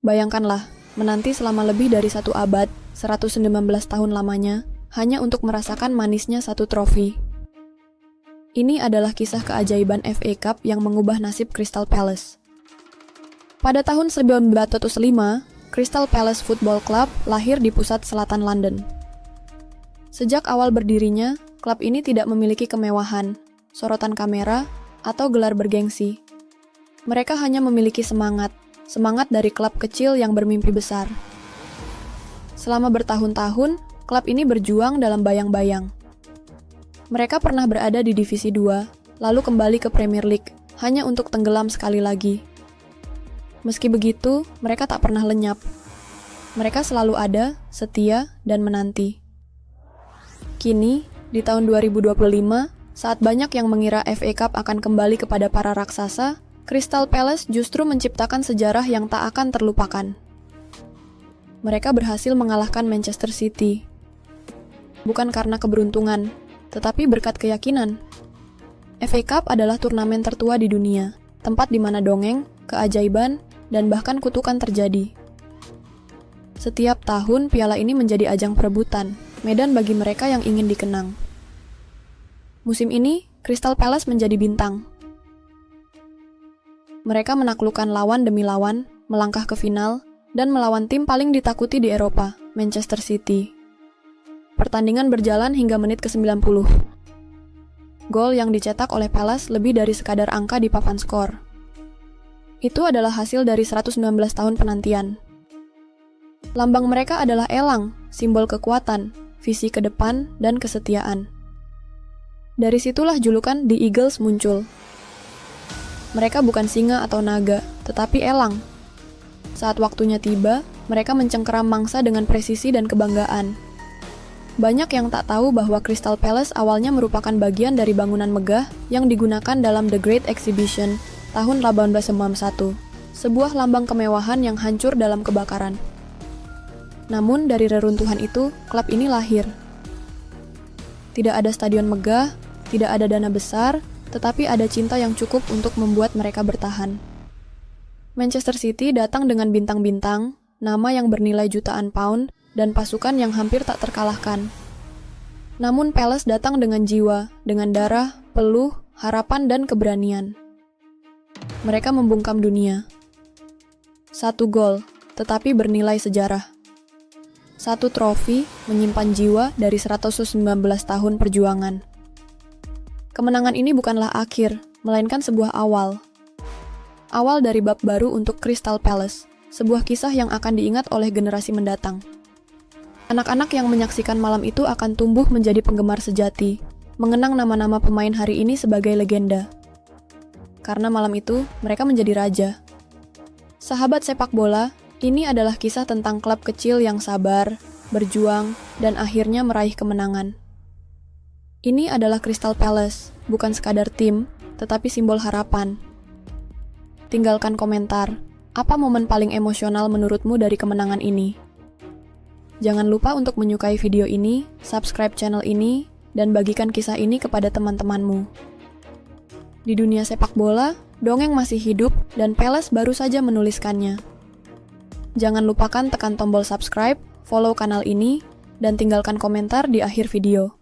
Bayangkanlah, menanti selama lebih dari 1 abad, 119 tahun lamanya, hanya untuk merasakan manisnya satu trofi. Ini adalah kisah keajaiban FA Cup yang mengubah nasib Crystal Palace. Pada tahun 1905, Crystal Palace Football Club lahir di pusat selatan London. Sejak awal berdirinya, klub ini tidak memiliki kemewahan, sorotan kamera, atau gelar bergengsi. Mereka hanya memiliki semangat dari klub kecil yang bermimpi besar. Selama bertahun-tahun, klub ini berjuang dalam bayang-bayang. Mereka pernah berada di Divisi 2, lalu kembali ke Premier League, hanya untuk tenggelam sekali lagi. Meski begitu, mereka tak pernah lenyap. Mereka selalu ada, setia, dan menanti. Kini, di tahun 2025, saat banyak yang mengira FA Cup akan kembali kepada para raksasa, Crystal Palace justru menciptakan sejarah yang tak akan terlupakan. Mereka berhasil mengalahkan Manchester City. Bukan karena keberuntungan, tetapi berkat keyakinan. FA Cup adalah turnamen tertua di dunia, tempat di mana dongeng, keajaiban, dan bahkan kutukan terjadi. Setiap tahun, piala ini menjadi ajang perebutan, medan bagi mereka yang ingin dikenang. Musim ini, Crystal Palace menjadi bintang. Mereka menaklukkan lawan demi lawan, melangkah ke final, dan melawan tim paling ditakuti di Eropa, Manchester City. Pertandingan berjalan hingga menit ke-90. Gol yang dicetak oleh Palace lebih dari sekadar angka di papan skor. Itu adalah hasil dari 119 tahun penantian. Lambang mereka adalah elang, simbol kekuatan, visi ke depan, dan kesetiaan. Dari situlah julukan The Eagles muncul. Mereka bukan singa atau naga, tetapi elang. Saat waktunya tiba, mereka mencengkeram mangsa dengan presisi dan kebanggaan. Banyak yang tak tahu bahwa Crystal Palace awalnya merupakan bagian dari bangunan megah yang digunakan dalam The Great Exhibition tahun 1891, sebuah lambang kemewahan yang hancur dalam kebakaran. Namun dari reruntuhan itu, klub ini lahir. Tidak ada stadion megah, tidak ada dana besar, tetapi ada cinta yang cukup untuk membuat mereka bertahan. Manchester City datang dengan bintang-bintang, nama yang bernilai jutaan pound, dan pasukan yang hampir tak terkalahkan. Namun Palace datang dengan jiwa, dengan darah, peluh, harapan, dan keberanian. Mereka membungkam dunia. 1 gol, tetapi bernilai sejarah. 1 trofi menyimpan jiwa dari 119 tahun perjuangan. Kemenangan ini bukanlah akhir, melainkan sebuah awal. Awal dari bab baru untuk Crystal Palace, sebuah kisah yang akan diingat oleh generasi mendatang. Anak-anak yang menyaksikan malam itu akan tumbuh menjadi penggemar sejati, mengenang nama-nama pemain hari ini sebagai legenda. Karena malam itu, mereka menjadi raja. Sahabat sepak bola, ini adalah kisah tentang klub kecil yang sabar, berjuang, dan akhirnya meraih kemenangan. Ini adalah Crystal Palace, bukan sekadar tim, tetapi simbol harapan. Tinggalkan komentar, apa momen paling emosional menurutmu dari kemenangan ini? Jangan lupa untuk menyukai video ini, subscribe channel ini, dan bagikan kisah ini kepada teman-temanmu. Di dunia sepak bola, dongeng masih hidup dan Palace baru saja menuliskannya. Jangan lupakan tekan tombol subscribe, follow kanal ini, dan tinggalkan komentar di akhir video.